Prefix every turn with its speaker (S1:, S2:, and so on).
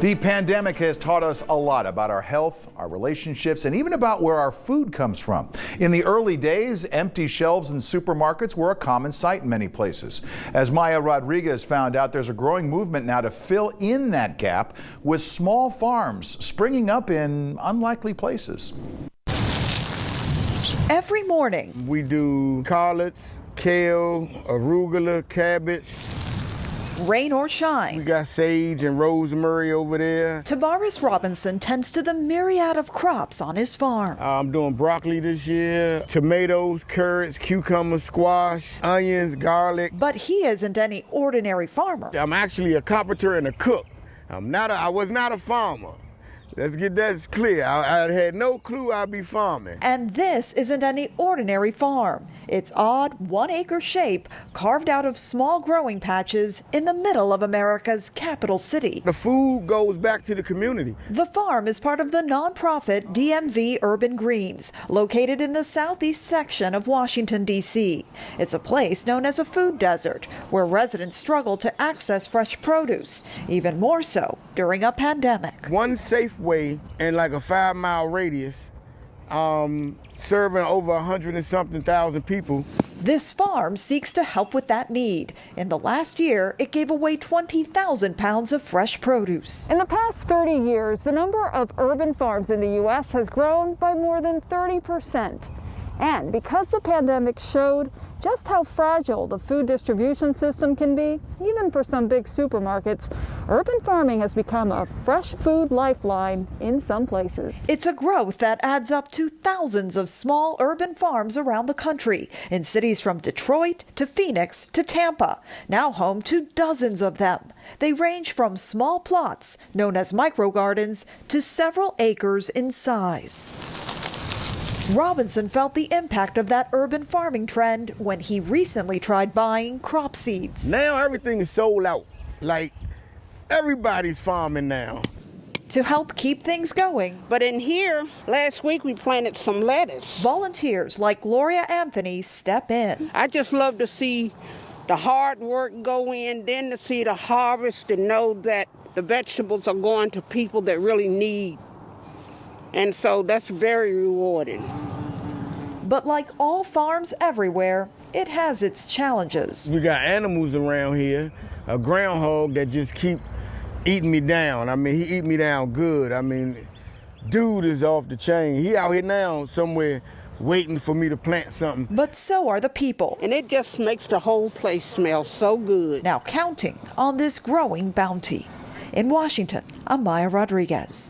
S1: The pandemic has taught us a lot about our health, our relationships, and even about where our food comes from. In the early days, empty shelves in supermarkets were a common sight in many places. As Maya Rodriguez found out, there's a growing movement now to fill in that gap with small farms springing up in unlikely places.
S2: Every morning,
S3: we do collards, kale, arugula, cabbage.
S2: Rain or shine.
S3: We got sage and rosemary over there.
S2: Tavares Robinson tends to the myriad of crops on his farm.
S3: I'm doing broccoli this year, tomatoes, carrots, cucumbers, squash, onions, garlic.
S2: But he isn't any ordinary farmer.
S3: I'm actually a carpenter and a cook. I was not a farmer. Let's get that clear. I had no clue I'd be farming.
S2: And this isn't any ordinary farm. It's odd, 1-acre shape carved out of small growing patches in the middle of America's capital city.
S3: The food goes back to the community.
S2: The farm is part of the nonprofit DMV Urban Greens, located in the southeast section of Washington, D.C. It's a place known as a food desert, where residents struggle to access fresh produce, even more so during a pandemic.
S3: One safe way in like a 5-mile radius, serving over 100 and something thousand people.
S2: This farm seeks to help with that need. In the last year, it gave away 20,000 pounds of fresh produce.
S4: In the past 30 years, the number of urban farms in the U.S. has grown by more than 30%. And because the pandemic showed just how fragile the food distribution system can be, even for some big supermarkets, urban farming has become a fresh food lifeline in some places.
S2: It's a growth that adds up to thousands of small urban farms around the country, in cities from Detroit to Phoenix to Tampa, now home to dozens of them. They range from small plots, known as microgardens, to several acres in size. Robinson felt the impact of that urban farming trend when he recently tried buying crop seeds.
S3: Now everything is sold out. Like, everybody's farming now.
S2: To help keep things going.
S5: But in here, last week we planted some lettuce.
S2: Volunteers like Gloria Anthony step in.
S5: I just love to see the hard work go in, then to see the harvest and know that the vegetables are going to people that really need. And so that's very rewarding.
S2: But like all farms everywhere, it has its challenges.
S3: We got animals around here, a groundhog that just keep eating me down. I mean, he eat me down good. I mean, dude is off the chain. He out here now somewhere waiting for me to plant something.
S2: But so are the people.
S5: And it just makes the whole place smell so good.
S2: Now counting on this growing bounty. In Washington, I'm Maya Rodriguez.